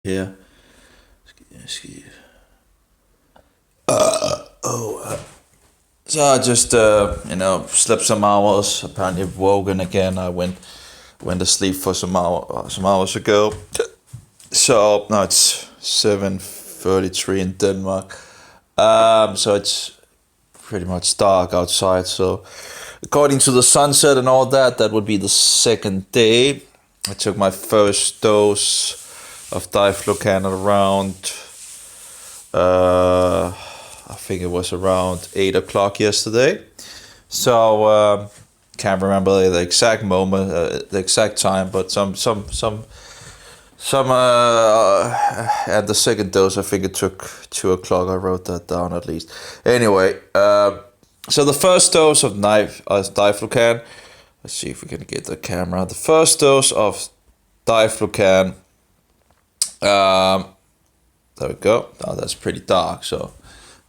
here. So I just slept some hours. Apparently woken again. I went to sleep for some hours ago. So now it's 7:33 in Denmark. So it's pretty much dark outside. So according to the sunset and all that, that would be the second day. I took my first dose of Diflucan around, I think it was around 8 o'clock yesterday. So can't remember the exact moment, the exact time, but some at the second dose, I think it took 2 o'clock. I wrote that down at least. Anyway, so the first dose of Diflucan. Let's see if we can get the camera. The first dose of Diflucan. There we go. Oh, that's pretty dark. So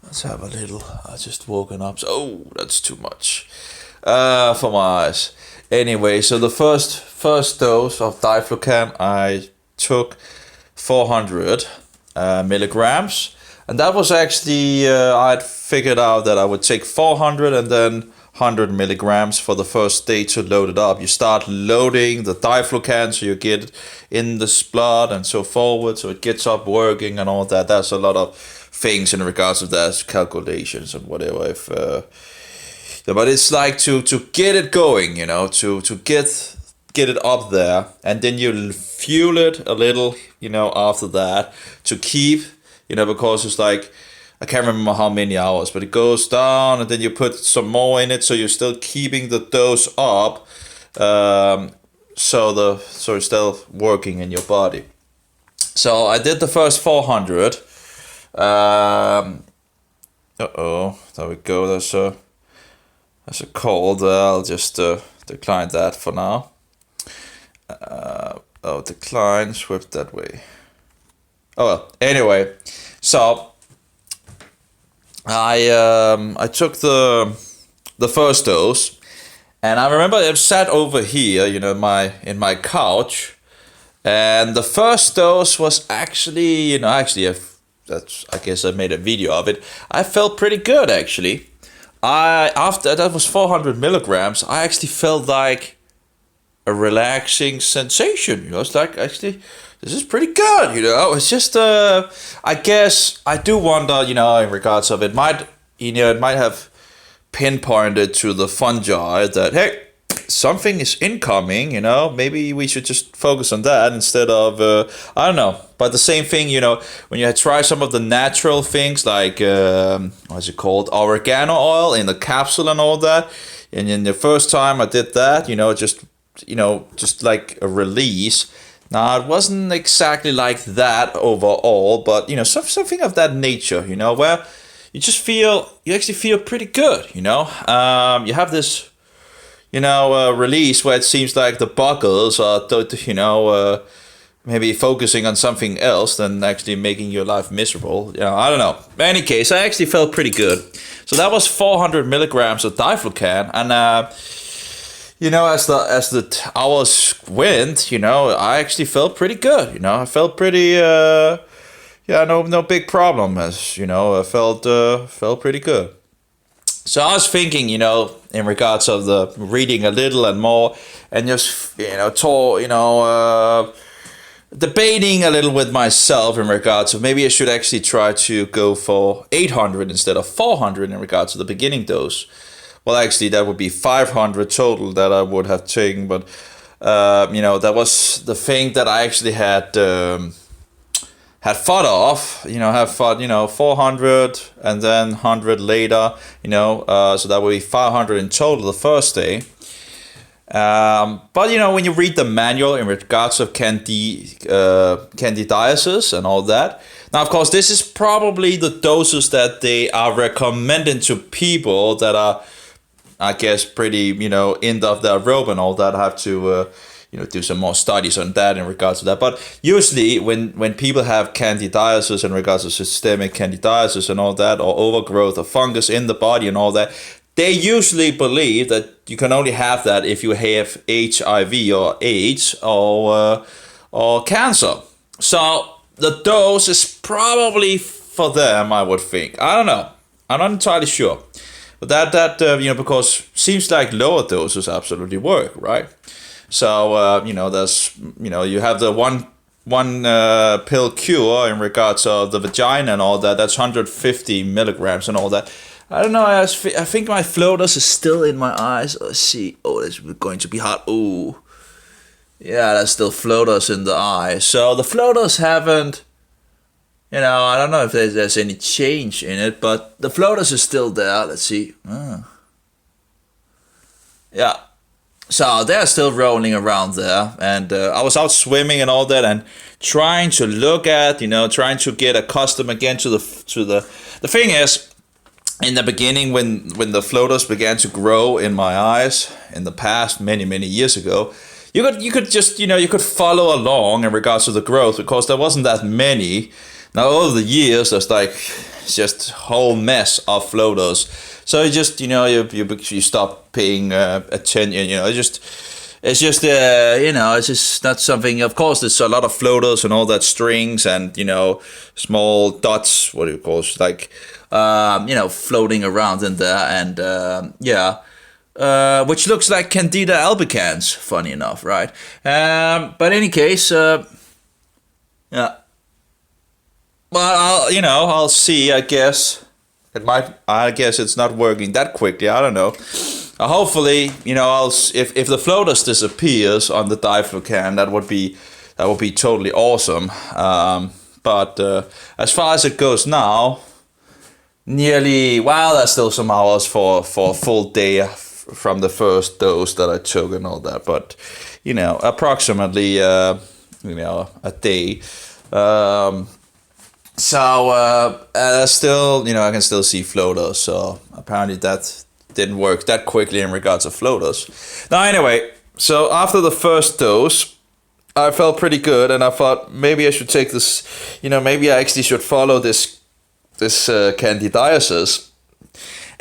let's have a little. I just woken up. So, oh, that's too much for my eyes. Anyway, so the first dose of Diflucan, I took 400 milligrams, and that was actually I'd figured out that I would take 400 and then 100 milligrams for the first day to load it up. You start loading the Diflucan, so you get it in the blood and so forward, so it gets up working and all that. There's a lot of things in regards to that, calculations and whatever. If but it's like to get it going, to get it up there, and then you fuel it a little, after that to keep, because it's like, I can't remember how many hours, but it goes down and then you put some more in it, so you're still keeping the dose up, so it's still working in your body. So I did the first 400. There we go. There's a call there. I'll just decline that for now. Decline, swift that way. Oh well. Anyway, so I took the first dose, and I remember I sat over here, in my couch, and the first dose was actually, I guess I made a video of it. I felt pretty good actually. After that was 400 milligrams, I actually felt like a relaxing sensation. It's like, actually, this is pretty good. It's just I guess I do wonder, in regards of it might have pinpointed to the fungi that, hey, something is incoming. Maybe we should just focus on that instead of I don't know. But the same thing, when you try some of the natural things like what's it called, oregano oil in the capsule and all that, and in the first time I did that, just like a release. Now, it wasn't exactly like that overall, but, something of that nature, where you actually feel pretty good, you have this, release where it seems like the buckles are, maybe focusing on something else than actually making your life miserable. I don't know. In any case, I actually felt pretty good. So that was 400 milligrams of Diflucan, and as the hours went, I actually felt pretty good. I felt pretty, no big problem. I felt pretty good. So I was thinking, in regards of the reading a little and more, and just, debating a little with myself in regards of maybe I should actually try to go for 800 instead of 400 in regards to the beginning dose. Well, actually, that would be 500 total that I would have taken, but that was the thing that I actually had thought of. Have thought 400 and then 100 later. So that would be 500 in total the first day. But when you read the manual in regards of candidiasis and all that. Now, of course, this is probably the doses that they are recommending to people that are, I guess, pretty, end of their rope and all that. I have to, do some more studies on that in regards to that. But usually when people have candidiasis in regards to systemic candidiasis and all that, or overgrowth of fungus in the body and all that, they usually believe that you can only have that if you have HIV or AIDS or cancer. So the dose is probably for them, I would think. I don't know. I'm not entirely sure. But because seems like lower doses absolutely work, right? So, there's, you have the one pill cure in regards of the vagina and all that. That's 150 milligrams and all that. I don't know. I think my floaters is still in my eyes. Let's see. Oh, it's going to be hot. Ooh. Yeah, there's still floaters in the eye. So the floaters haven't, I don't know if there's any change in it, but the floaters is still there. Let's see. Yeah. So they're still rolling around there. And I was out swimming and all that and trying to look at, trying to get accustomed again to the thing is, in the beginning, when the floaters began to grow in my eyes in the past many, many years ago, you could just, you could follow along in regards to the growth because there wasn't that many. Now, over the years, there's like just a whole mess of floaters. So you just, you stop paying attention, it's just not something, of course, there's a lot of floaters and all that strings and, small dots, what do you call it, like, floating around in there and, which looks like Candida albicans, funny enough, right? But in any case, yeah. Well, I'll see, I guess. I guess it's not working that quickly, I don't know. Hopefully, if the floaters disappears on the Diflucan, that would be totally awesome. But as far as it goes now, there's still some hours for a full day from the first dose that I took and all that, but approximately a day. Still, I can still see floaters, so apparently that didn't work that quickly in regards to floaters. Now anyway, so after the first dose, I felt pretty good and I thought maybe I should take this, maybe I actually should follow this candidiasis.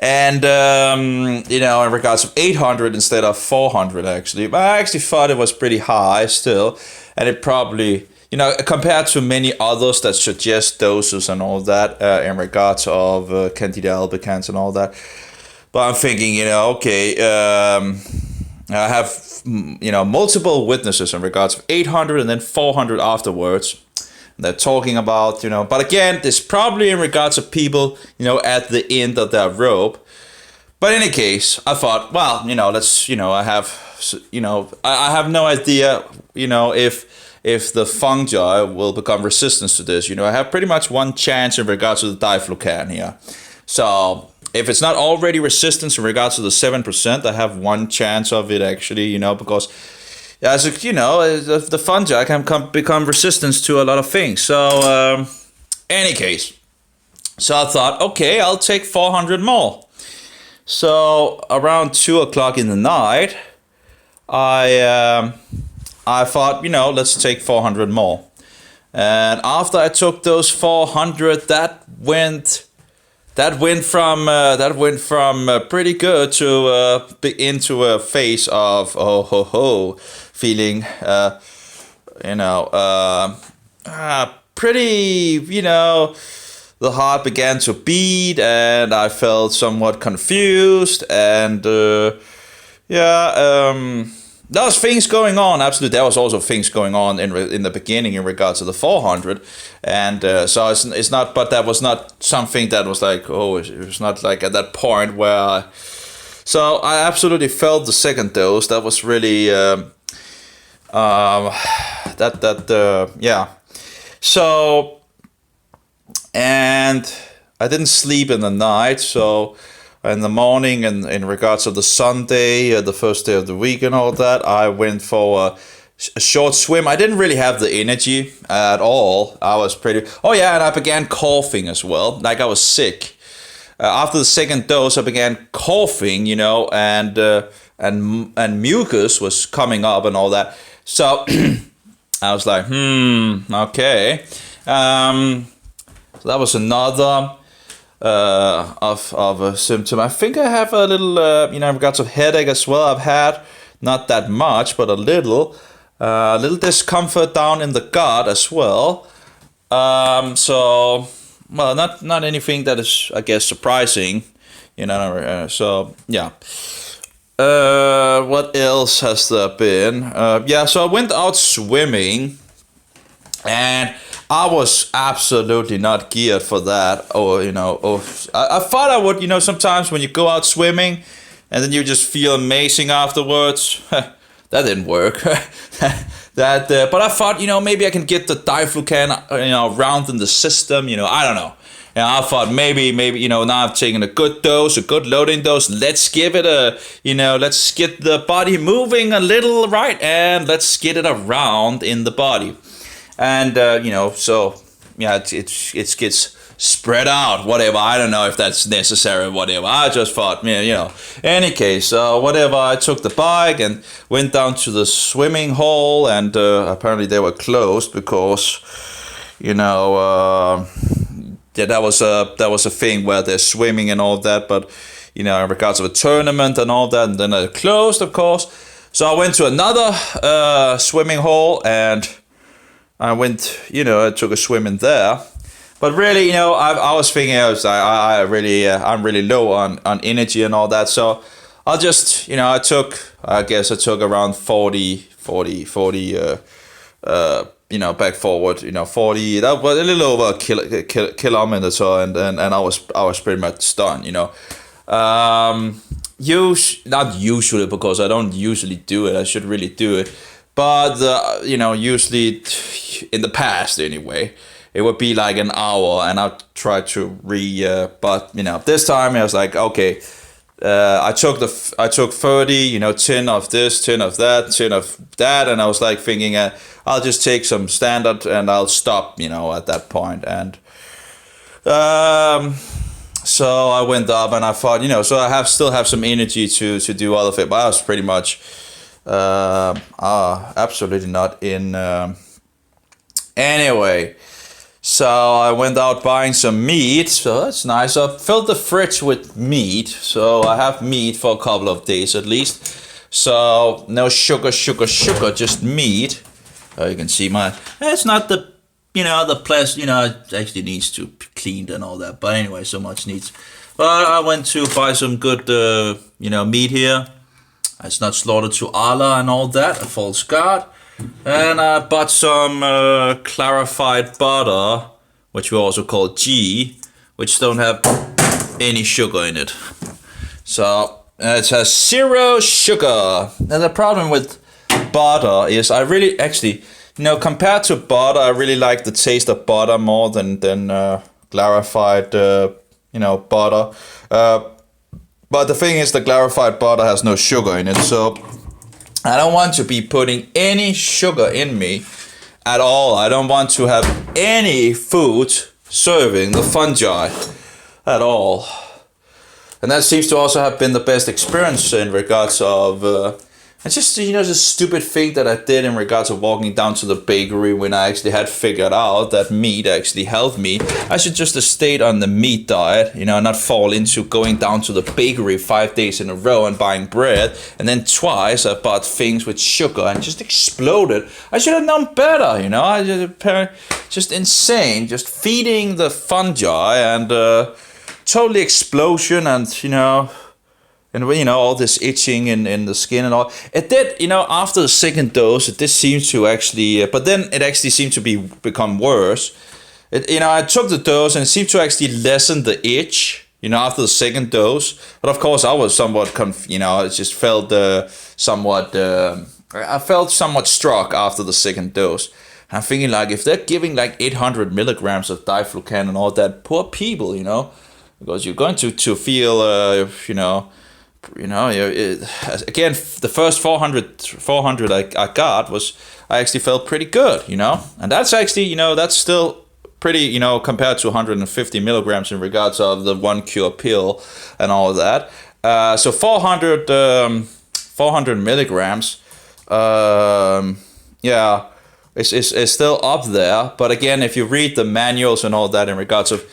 And, in regards of 800 instead of 400 actually, but I actually thought it was pretty high still, and it probably, compared to many others that suggest doses and all that in regards of Candida albicans and all that. But I'm thinking, okay, I have, multiple witnesses in regards of 800 and then 400 afterwards. They're talking about, but again, this probably in regards of people, at the end of their rope. But in any case, I thought, well, let's, I have no idea, if the fungi will become resistant to this. I have pretty much one chance in regards to the Diflucan here. So if it's not already resistant in regards to the 7%, I have one chance of it actually, because as the fungi can become resistant to a lot of things. So, any case, so I thought, okay, I'll take 400 more. So around 2 o'clock in the night, I thought, let's take 400 more. And after I took those 400, that went from pretty good to into a phase of feeling pretty, the heart began to beat and I felt somewhat confused and there was things going on. Absolutely, there was also things going on in the beginning in regards to the 400, and so it's not. But that was not something that was like, it was not like at that point where. So I absolutely felt the second dose. That was really yeah. So and I didn't sleep in the night, so. In the morning, and in regards of the Sunday, the first day of the week and all that, I went for a short swim. I didn't really have the energy at all. I was pretty... Oh yeah, and I began coughing as well, like I was sick. After the second dose, I began coughing, and mucus was coming up and all that. So I was like, okay. So that was another... of a symptom. I think I have a little, in regards of headache as well. I've had not that much, but a little discomfort down in the gut as well. So, well, not anything that is, I guess, surprising, you know. So yeah. What else has there been? Yeah, so I went out swimming, and I was absolutely not geared for that. Or I thought I would. Sometimes when you go out swimming, and then you just feel amazing afterwards. That didn't work. But I thought, maybe I can get the Diflucan, round in the system. I don't know. And I thought maybe, now I've taken a good dose, a good loading dose. Let's give it let's get the body moving a little, right? And let's get it around in the body. And, so, yeah, it gets spread out, whatever. I don't know if that's necessary or whatever. I just thought, any case, whatever. I took the bike and went down to the swimming hole, and apparently they were closed because, yeah, that was a thing where they're swimming and all that, but in regards of a tournament and all that, and then it closed, of course. So I went to another swimming hole, and I went, I took a swim in there. But really, I was thinking, I'm really low on energy and all that. So I'll just, I took around 40, back forward, 40, that was a little over a kilometer, so, and I was pretty much done, not usually, because I don't usually do it, I should really do it, but, usually, in the past anyway, it would be like an hour, and I'd try to but, this time I was like, okay, I took 30, 10 of this, 10 of that, 10 of that, and I was like thinking, I'll just take some standard and I'll stop, at that point. And so I went up and I thought, so I still have some energy to do all of it, but I was pretty much absolutely not in. Anyway. So I went out buying some meat, so that's nice. I filled the fridge with meat, so I have meat for a couple of days at least. So no sugar, just meat. You can see it's not the, the place, it actually needs to be cleaned and all that. But anyway, so much needs. But I went to buy some good, meat here. It's not slaughtered to Allah and all that, a false god. And I bought some clarified butter, which we also call ghee, which don't have any sugar in it. So it has 0 sugar. Now the problem with butter is I really actually, compared to butter, I really like the taste of butter more than clarified, butter. But the thing is, the clarified butter has no sugar in it, so I don't want to be putting any sugar in me at all. I don't want to have any food serving the fungi at all. And that seems to also have been the best experience in regards of it's just, the stupid thing that I did in regards of walking down to the bakery when I actually had figured out that meat actually helped me. I should just have stayed on the meat diet, not fall into going down to the bakery 5 days in a row and buying bread. And then twice I bought things with sugar and just exploded. I should have known better, I just insane, just feeding the fungi and totally explosion and all this itching in the skin and all. It did, after the second dose, it did seem to actually, but then it actually seemed to become worse. I took the dose and it seemed to actually lessen the itch, after the second dose. But of course, I was somewhat, I just felt somewhat, I felt somewhat struck after the second dose. And I'm thinking, like, if they're giving like 800 milligrams of Diflucan and all that, poor people, because you're going to feel, again, the first 400 I got I actually felt pretty good, and that's actually, that's still pretty, compared to 150 milligrams in regards of the 1 cure pill and all of that. So 400 milligrams, yeah, is still up there. But again, if you read the manuals and all that in regards of,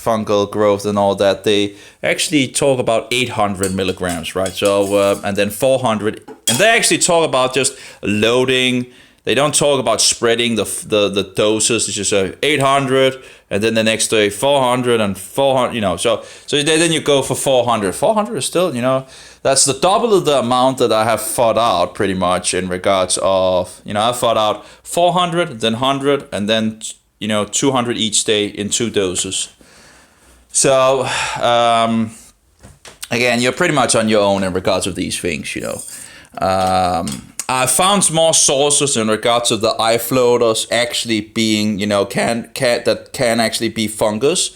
fungal growth and all that, they actually talk about 800 milligrams, right? So and then 400, and they actually talk about just loading They don't talk about spreading the doses. It's just 800, and then the next day 400 and 400. You know, so then you go for 400. 400 is still, you know, that's the double of the amount that I have fought out pretty much in regards of, you know, I fought out 400, then 100, and then, you know, 200 each day in 2 doses. So again, you're pretty much on your own in regards of these things, you know. I found more sources in regards to the eye floaters actually being, you know, can actually be fungus.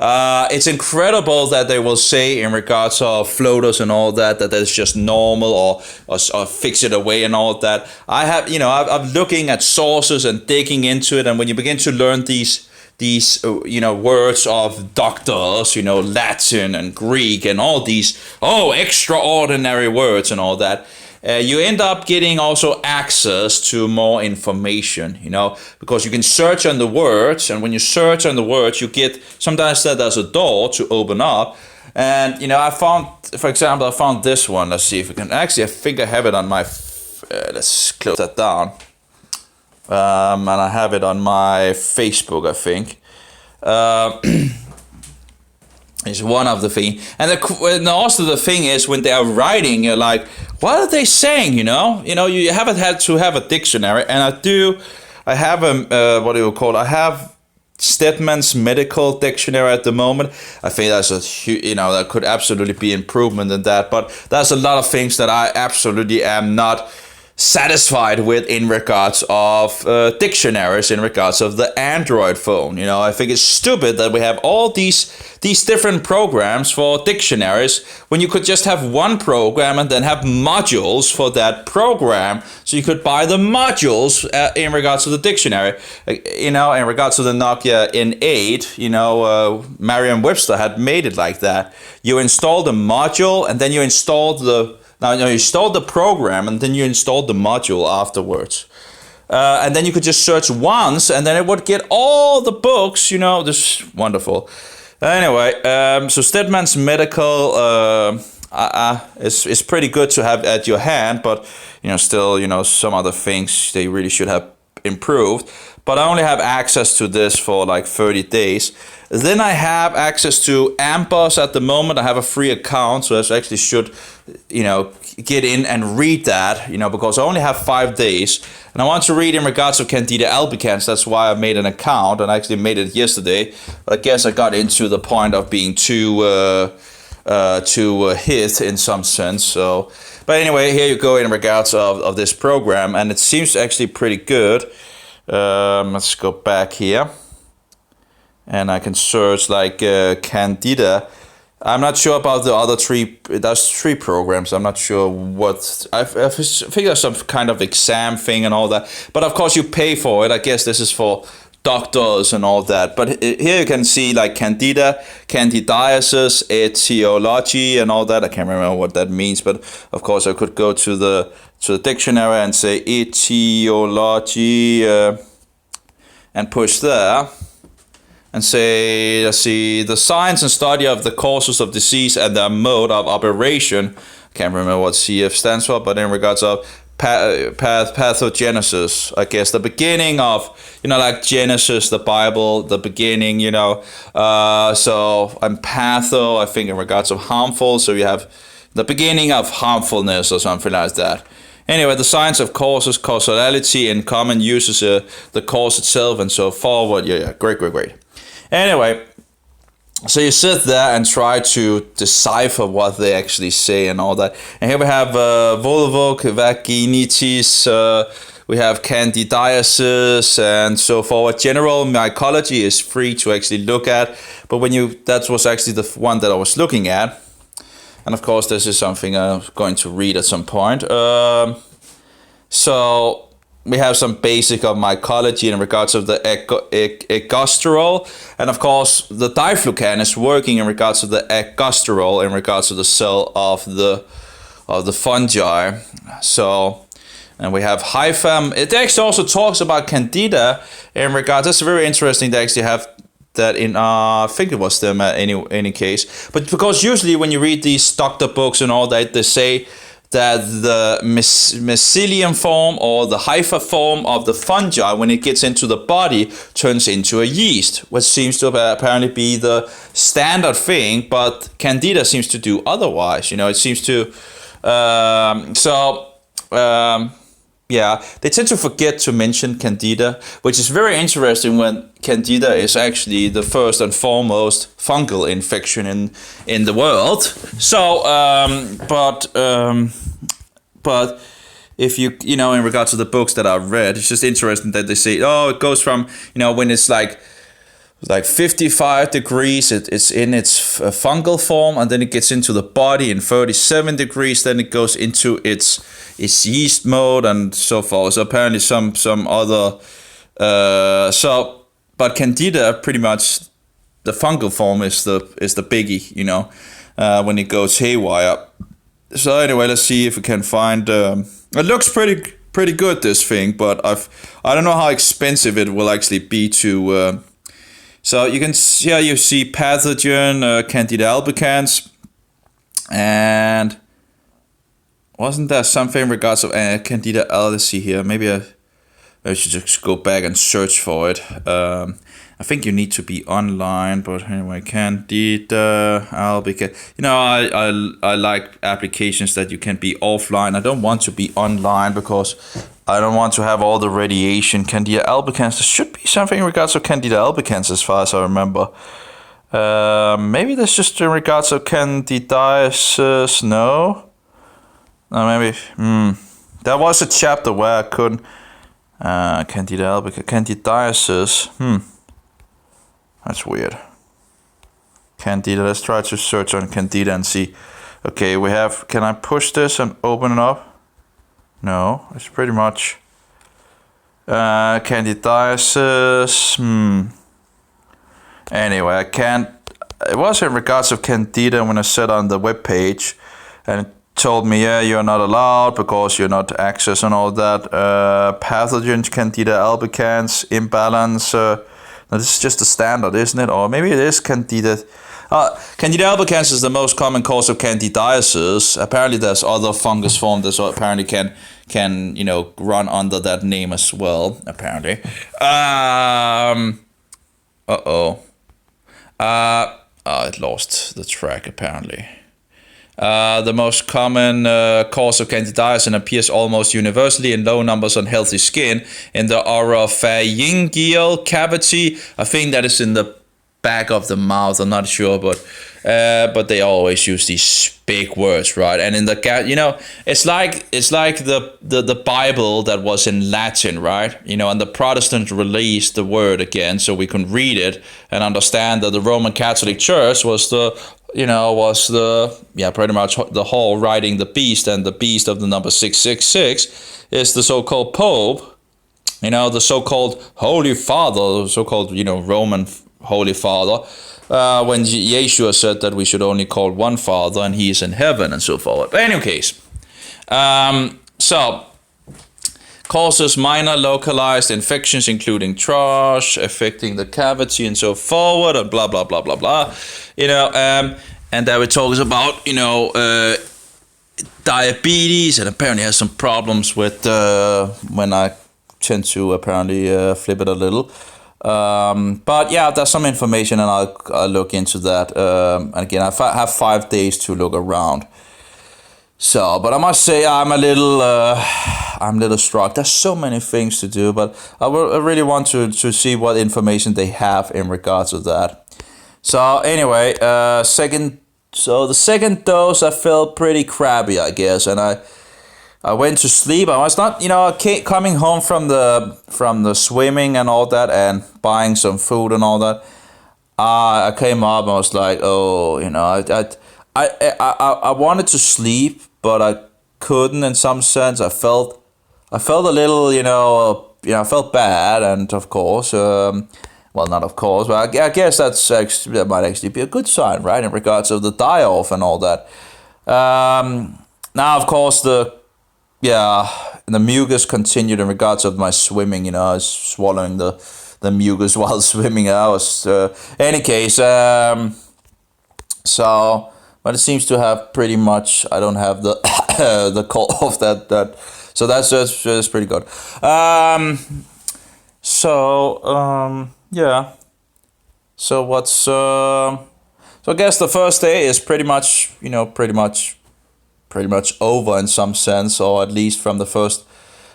It's incredible that they will say in regards of floaters and all that that's just normal or fix it away and all that. I have, you know, I'm looking at sources and digging into it, and when you begin to learn these you know, words of doctors, you know, Latin and Greek and all these extraordinary words and all that, you end up getting also access to more information, you know, because you can search on the words, and when you search on the words, you get, sometimes that there's a door to open up. And, you know, I found, for example, I found this one. Let's see if we can, actually, I think I have it on my, let's close that down. And I have it on my Facebook, I think. Is one of the thing, and also the thing is when they are writing, you're like, what are they saying? You know, you haven't had to have a dictionary, and I have a what do you call it? I have Stedman's medical dictionary at the moment. I think that's that could absolutely be improvement in that, but there's a lot of things that I absolutely am not satisfied with in regards of dictionaries, in regards of the Android phone. You know, I think it's stupid that we have all these different programs for dictionaries when you could just have one program and then have modules for that program, so you could buy the modules in regards to the dictionary. You know, in regards to the Nokia N8, you know, Merriam-Webster had made it like that. You install the module, and then you install the you installed the program, and then you installed the module afterwards. And then you could just search once, and then it would get all the books, you know, this is wonderful. Anyway, so Stedman's medical is pretty good to have at your hand, but, you know, still, you know, some other things they really should have improved. But I only have access to this for like 30 days. Then I have access to Ambos at the moment. I have a free account, so I actually should, you know, get in and read that, you know, because I only have 5 days. And I want to read in regards to Candida albicans. That's why I made an account, and I actually made it yesterday. But I guess I got into the point of being too hit in some sense. So, but anyway, here you go in regards of this program, and it seems actually pretty good. Let's go back here, and I can search like Candida. I'm not sure about the other 3. There's 3 programs. I'm not sure what. I think there's some kind of exam thing and all that. But of course you pay for it. I guess this is for doctors and all that. But here you can see like Candida, candidiasis, etiology and all that. I can't remember what that means. But of course I could go to the dictionary and say etiology and push there. And say, let's see, the science and study of the causes of disease and their mode of operation. I can't remember what CF stands for, but in regards of pathogenesis, I guess the beginning of, you know, like Genesis, the Bible, the beginning, you know. So I'm patho, I think in regards of harmful. So you have the beginning of harmfulness or something like that. Anyway, the science of causes, causality, and common uses the cause itself and so forward. Yeah, great. Anyway, so you sit there and try to decipher what they actually say and all that. And here we have vulvovaginitis, we have candidiasis and so forward. General mycology is free to actually look at, but that was actually the one that I was looking at. And of course, this is something I'm going to read at some point. So we have some basic of mycology in regards of the ergosterol, and of course the Diflucan is working in regards to the ergosterol in regards to the cell of the fungi. So, and we have hypham. It actually also talks about Candida in regards. That's very interesting. They actually have that in I think it was them at any case. But because usually when you read these doctor books and all that, they say that the mycelium form or the hypha form of the fungi, when it gets into the body, turns into a yeast, which seems to apparently be the standard thing, but Candida seems to do otherwise. It seems to... yeah, they tend to forget to mention Candida, which is very interesting when Candida is actually the first and foremost fungal infection in the world. So, but if you in regards to the books that I've read, it's just interesting that they say, it goes from, when it's like 55 degrees, it's in its fungal form, and then it gets into the body in 37 degrees, then it goes into its yeast mode and so forth. So apparently some other but Candida, pretty much the fungal form is the biggie, when it goes haywire. So anyway, let's see if we can find it looks pretty good, this thing, but I don't know how expensive it will actually be to so you can see, you see pathogen Candida albicans, and wasn't there something in regards of Candida albicans? Let's see here. Maybe I should just go back and search for it. I think you need to be online, but anyway, Candida albicans. I like applications that you can be offline. I don't want to be online because I don't want to have all the radiation. Candida albicans. There should be something in regards to Candida albicans, as far as I remember. Maybe that's just in regards of candidiasis. No. Maybe. There was a chapter where I couldn't. Candida albicans. Candidiasis. That's weird. Candida. Let's try to search on Candida and see. Okay, we have. Can I push this and open it up? No, it's pretty much candidiasis. Anyway, I can't. It was in regards of Candida when I said on the webpage, and it told me, you're not allowed because you're not accessing all that. Pathogens, Candida albicans, imbalance. Now this is just the standard, isn't it? Or maybe it is Candida. Candida albicans is the most common cause of candidiasis. Apparently, there's other fungus forms that apparently can run under that name as well. Apparently, it lost the track. Apparently, the most common cause of candidiasis appears almost universally in low numbers on healthy skin in the oropharyngeal cavity. I think that is in the back of the mouth. I'm not sure, but they always use these big words, right? And in the it's like the Bible that was in Latin, right? And the Protestants released the word again so we can read it and understand that the Roman Catholic Church was pretty much the whole writing the beast, and the beast of the number 666 is the so-called Pope, the so-called Holy Father, the so-called Roman Holy Father, when Yeshua said that we should only call one Father and he is in heaven and so forth. But in any case, so causes minor localized infections including thrush, affecting the cavity and so forward, and blah blah blah blah blah. And there it talks about diabetes, and apparently has some problems with when I tend to apparently flip it a little. But yeah, there's some information, and I'll look into that. And again, I have 5 days to look around. So, but I must say I'm a little struck. There's so many things to do, but I really want to see what information they have in regards to that. So anyway, the second dose I felt pretty crabby, I guess, and I went to sleep. I was not, coming home from the swimming and all that, and buying some food and all that. I came up and I was like, I wanted to sleep, but I couldn't. In some sense, I felt a little, I felt bad, and of course, well, not of course, but I guess that might actually be a good sign, right, in regards of the die-off and all that. Now, of course, the mucus continued in regards of my swimming. I was swallowing the mucus while swimming. I was, any case, so but it seems to have pretty much. I don't have the the call of that. So that's pretty good. Yeah. So what's so I guess the first day is pretty much, pretty much over in some sense, or at least from the first.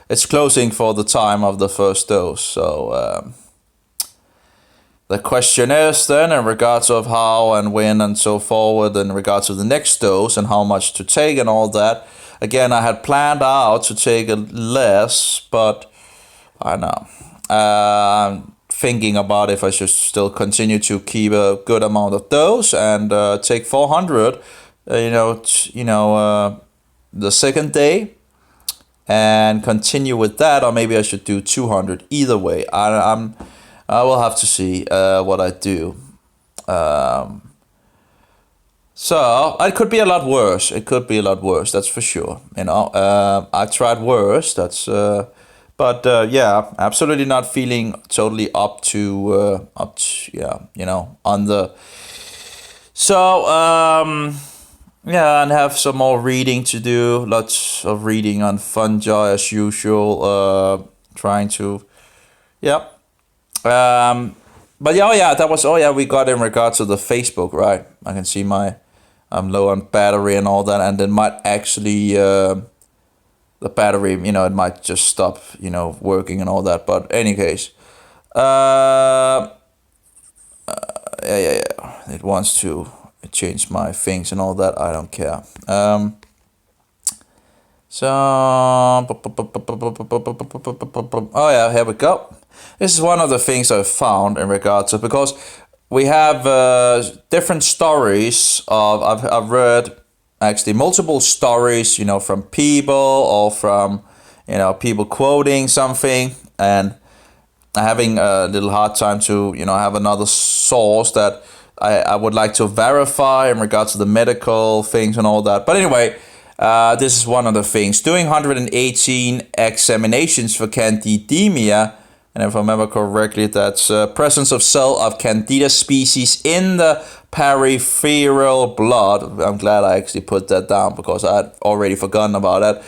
It's closing for the time of the first dose. So the question is then, in regards of how and when and so forward, in regards of the next dose and how much to take and all that. Again, I had planned out to take less, but I know. I'm thinking about if I should still continue to keep a good amount of dose and take 400, the second day, and continue with that, or maybe I should do 200. Either way, I will have to see what I do. So it could be a lot worse. It could be a lot worse. That's for sure. I tried worse. But yeah, absolutely not feeling totally up to yeah, on the. So yeah, and have some more reading to do. Lots of reading on fungi as usual. Trying to, yeah. But yeah, that was, we got in regards to the Facebook, right? I can see I'm low on battery and all that, and it might actually, the battery, it might just stop, working and all that. But any case, yeah, it wants to change my things and all that. I don't care. So, oh yeah, here we go. This is one of the things I've found in regards to, because we have different stories of, I've read actually multiple stories, from people, or from, people quoting something, and having a little hard time to, have another source that I would like to verify in regards to the medical things and all that. But anyway, this is one of the things. Doing 118 examinations for candidemia, and if I remember correctly, that's presence of cell of Candida species in the peripheral blood. I'm glad I actually put that down, because I had already forgotten about that.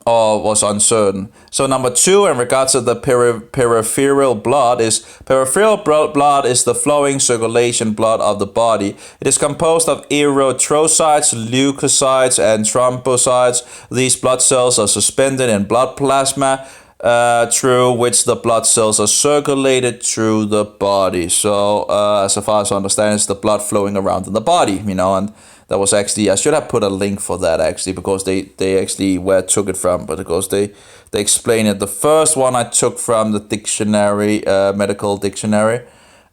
Or was uncertain. So number 2, in regards to the peripheral blood, is peripheral blood is the flowing circulation blood of the body. It is composed of erythrocytes, leukocytes, and thrombocytes. These blood cells are suspended in blood plasma, through which the blood cells are circulated through the body. So as far as I understand, it's the blood flowing around in the body, and that was actually, I should have put a link for that actually, because they actually, where I took it from, but because they explain it. The first one I took from the dictionary, medical dictionary,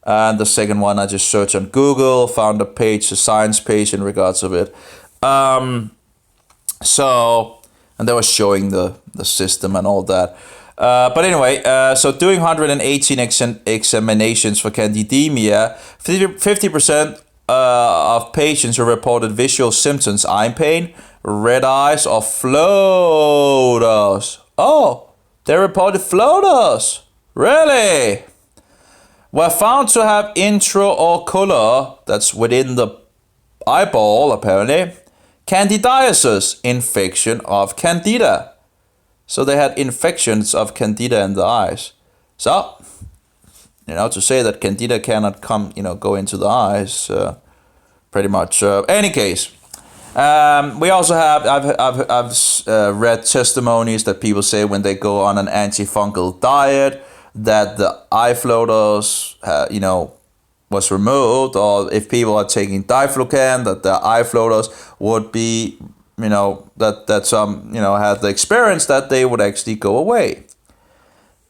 and the second one I just searched on Google, found a science page in regards of it. So, and they were showing the system and all that. But anyway, so doing 118 examinations for candidemia, 50% of patients who reported visual symptoms, eye pain, red eyes, or floaters. Oh, they reported floaters. Really? Were found to have intraocular, that's within the eyeball apparently, candidiasis, infection of candida. So they had infections of candida in the eyes. So, to say that candida cannot go into the eyes, pretty much. Any case, we also have, I've read testimonies that people say when they go on an antifungal diet, that the eye floaters, was removed, or if people are taking Diflucan, that the eye floaters would be, that some, had the experience that they would actually go away.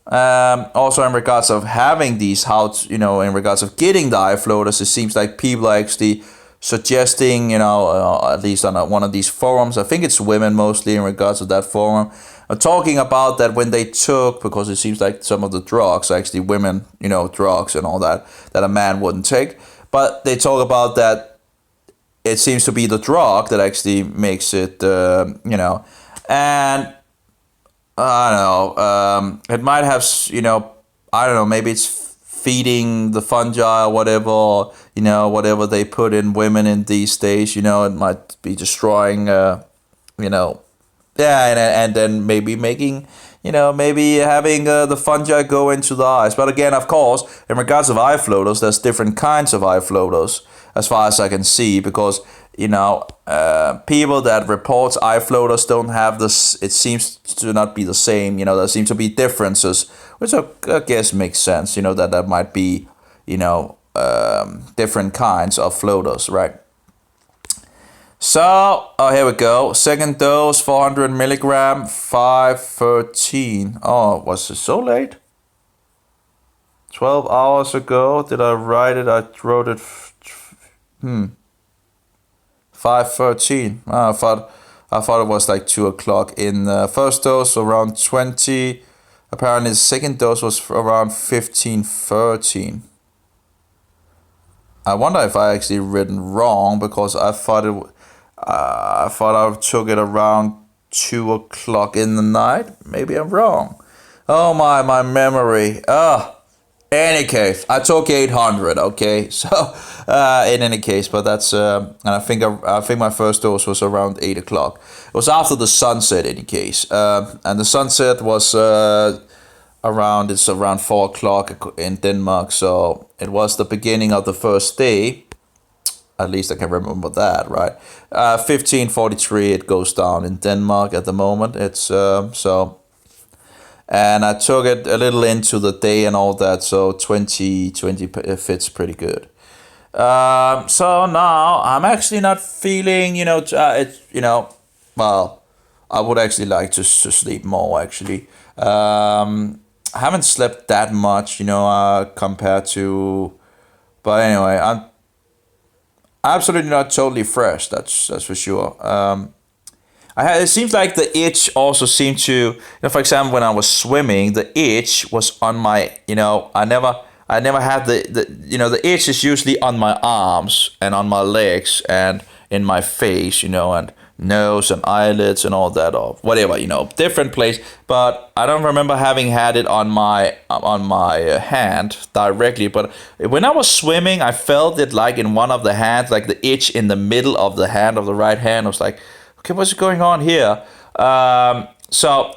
Also in regards of having these, in regards of getting the eye floaters, it seems like people are actually suggesting, at least on one of these forums, I think it's women mostly in regards to that forum, are talking about that when they took, because it seems like some of the drugs are actually women, drugs and all that a man wouldn't take. But they talk about that it seems to be the drug that actually makes it, and I don't know, it might have, I don't know, maybe it's feeding the fungi or whatever, whatever they put in women in these days, it might be destroying, you know, yeah, and then maybe making, maybe having the fungi go into the eyes. But again, of course, in regards of eye floaters, there's different kinds of eye floaters, as far as I can see, because people that reports eye floaters don't have this. It seems to not be the same. There seem to be differences, which I guess makes sense. That might be, different kinds of floaters, right? So, here we go. Second dose, 400 milligram, 5:13. Oh, was it so late? 12 hours ago. Did I write it? I wrote it. 5:13. Oh, I thought it was like 2 o'clock. In the first dose, around 20. Apparently, the second dose was around 15:13. I wonder if I actually written wrong, because I thought I took it around 2 o'clock in the night. Maybe I'm wrong. Oh my memory. Any case, I took 800. Okay, so in any case, but that's and I think my first dose was around 8 o'clock. It was after the sunset, in any case, and the sunset was around 4 o'clock in Denmark. So it was the beginning of the first day. At least I can remember that, right? 15:43 it goes down in Denmark at the moment. It's so, and I took it a little into the day and all that, so 20 fits pretty good. So now I'm actually not feeling, well, I would actually like to sleep more, actually. I haven't slept that much, compared to, but anyway, I'm absolutely not totally fresh. That's for sure. It seems like the itch also seemed to, for example, when I was swimming, the itch was on my, I never had the itch is usually on my arms and on my legs and in my face, and nose and eyelids and all that, or whatever, different place. But I don't remember having had it on my hand directly. But when I was swimming, I felt it like in one of the hands, like the itch in the middle of the hand, of the right hand. I was like, okay, what's going on here? So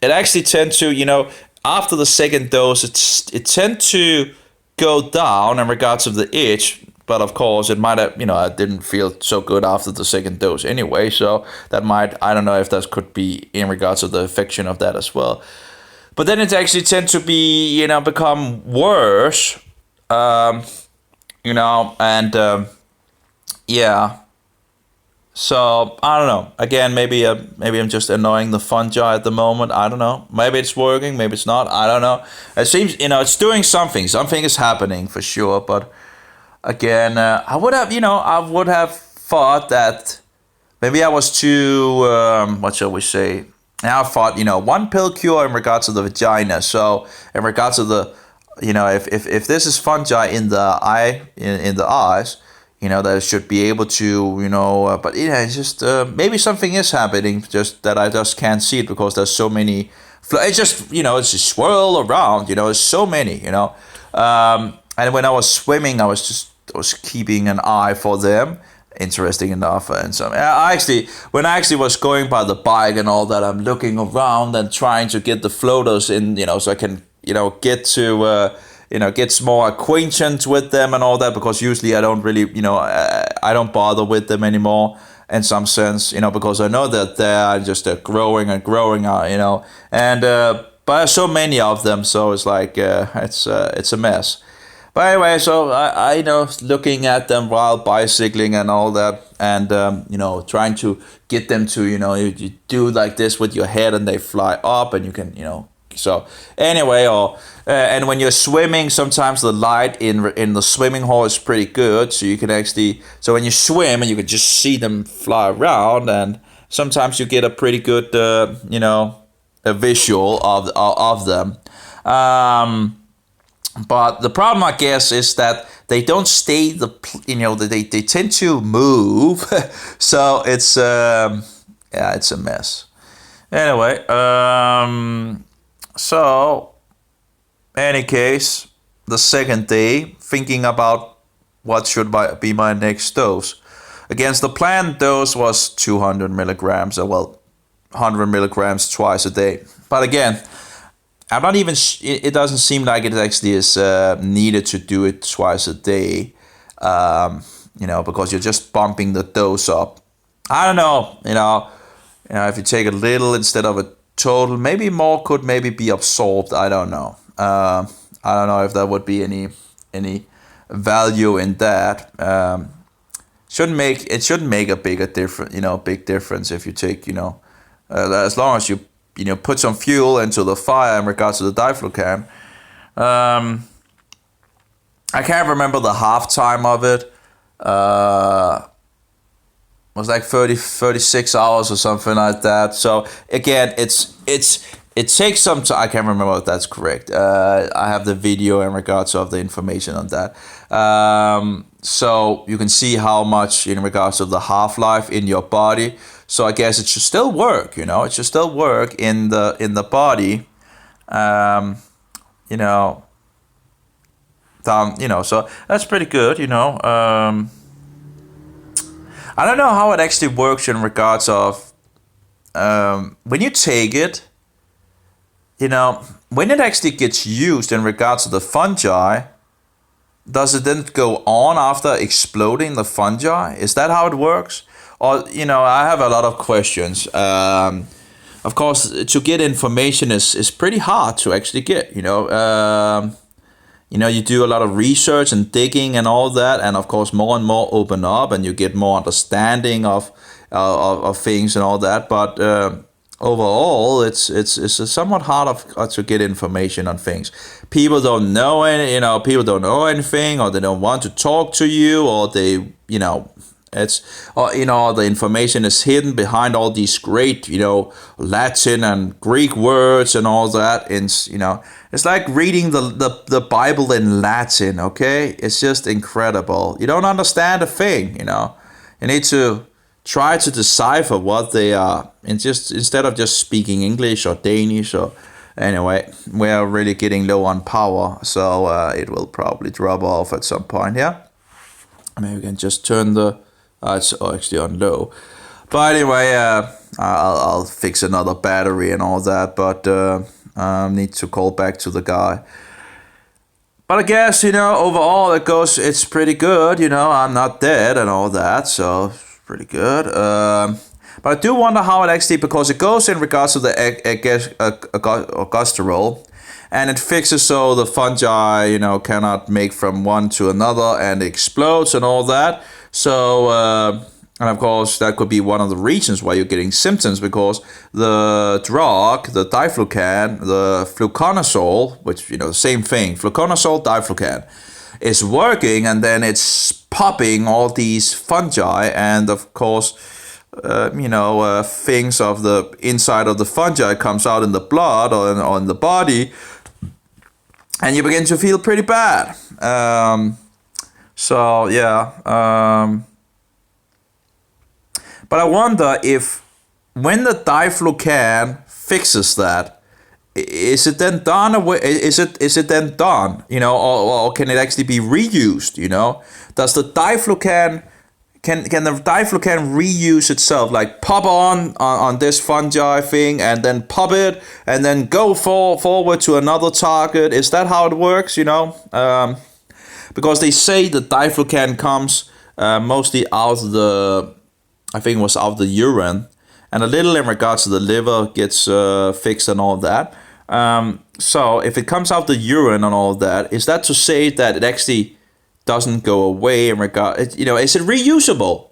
it actually tend to, after the second dose, it tend to go down in regards of the itch. But of course, it might have, I didn't feel so good after the second dose anyway. So that might, I don't know if that could be in regards of the affection of that as well. But then it actually tend to be, become worse, yeah. So I don't know. Again, maybe I'm just annoying the fungi at the moment. I don't know. Maybe it's working. Maybe it's not. I don't know. It seems, it's doing something. Something is happening for sure. But again, I would have thought that maybe I was too, what shall we say? Now I thought, one pill cure in regards to the vagina. So in regards to the, if this is fungi in the eye, in the eyes, that it should be able to, but it's just, maybe something is happening, just that I just can't see it because there's so many, it's just, it's just swirl around, there's so many, and when I was swimming, I was keeping an eye for them. Interesting enough, and so when I actually was going by the bike and all that, I'm looking around and trying to get the floaters in, so I can, get to, get more acquaintance with them and all that, because usually I don't really, I don't bother with them anymore in some sense, because I know that they're just growing and growing, and but there's so many of them, so it's like it's a mess. But anyway, so I looking at them while bicycling and all that, and trying to get them to, you do like this with your head and they fly up and you can, so anyway, and when you're swimming, sometimes the light in the swimming hole is pretty good, so you can actually, so when you swim and you can just see them fly around, and sometimes you get a pretty good, a visual of them. But the problem, I guess, is that they don't stay they tend to move, so it's it's a mess. Anyway, so any case, the second day, thinking about what should be my next dose. Against the planned dose was 200 milligrams, or well, 100 milligrams twice a day. But again, I'm not even. It doesn't seem like it actually is needed to do it twice a day. Because you're just bumping the dose up. I don't know. If you take a little instead of a total, maybe more could maybe be absorbed. I don't know. I don't know if there would be any value in that. Shouldn't make a big difference if you take as long as you put some fuel into the fire in regards to the Diflucan. I can't remember the halftime of it. It was like 36 hours or something like that. So again, it takes some time. I can't remember if that's correct. I have the video in regards of the information on that. So you can see how much in regards of the half-life in your body. So I guess it should still work. It should still work in the body. So that's pretty good. I don't know how it actually works in regards of when you take it, when it actually gets used in regards to the fungi, does it then go on after exploding the fungi? Is that how it works? Or, I have a lot of questions. Of course, to get information is pretty hard to actually get, you do a lot of research and digging and all that, and of course more and more open up, and you get more understanding of things and all that. But overall, it's somewhat hard to get information on things. People don't know people don't know anything, or they don't want to talk to you, or they the information is hidden behind all these great Latin and Greek words and all that. And it's like reading the Bible in Latin. Okay, it's just incredible. You don't understand a thing. You need to try to decipher what they are, and just instead of just speaking English or Danish. Or anyway, we are really getting low on power, so it will probably drop off at some point here. Maybe we can just turn the. It's actually on low, but anyway, I'll fix another battery and all that. But need to call back to the guy. But I guess overall it's pretty good. I'm not dead and all that, so it's pretty good. But I do wonder how it actually, because it goes in regards to the cholesterol, and it fixes so the fungi cannot make from one to another, and it explodes and all that. So, and of course, that could be one of the reasons why you're getting symptoms, because the drug, the Diflucan, the fluconazole, which, same thing, fluconazole, Diflucan, is working, and then it's popping all these fungi, and of course, things of the inside of the fungi comes out in the blood or in the body, and you begin to feel pretty bad. So yeah, but I wonder if when the Diflucan fixes that, is it then done away? Is it then done? Or can it actually be reused? Does the Diflucan can the Diflucan reuse itself, like pop on this fungi thing and then pop it and then go forward to another target? Is that how it works? Because they say the Diflucan comes mostly out of I think it was out of the urine, and a little in regards to the liver gets fixed and all of that. So if it comes out the urine and all of that, is that to say that it actually doesn't go away in regard? Is it reusable?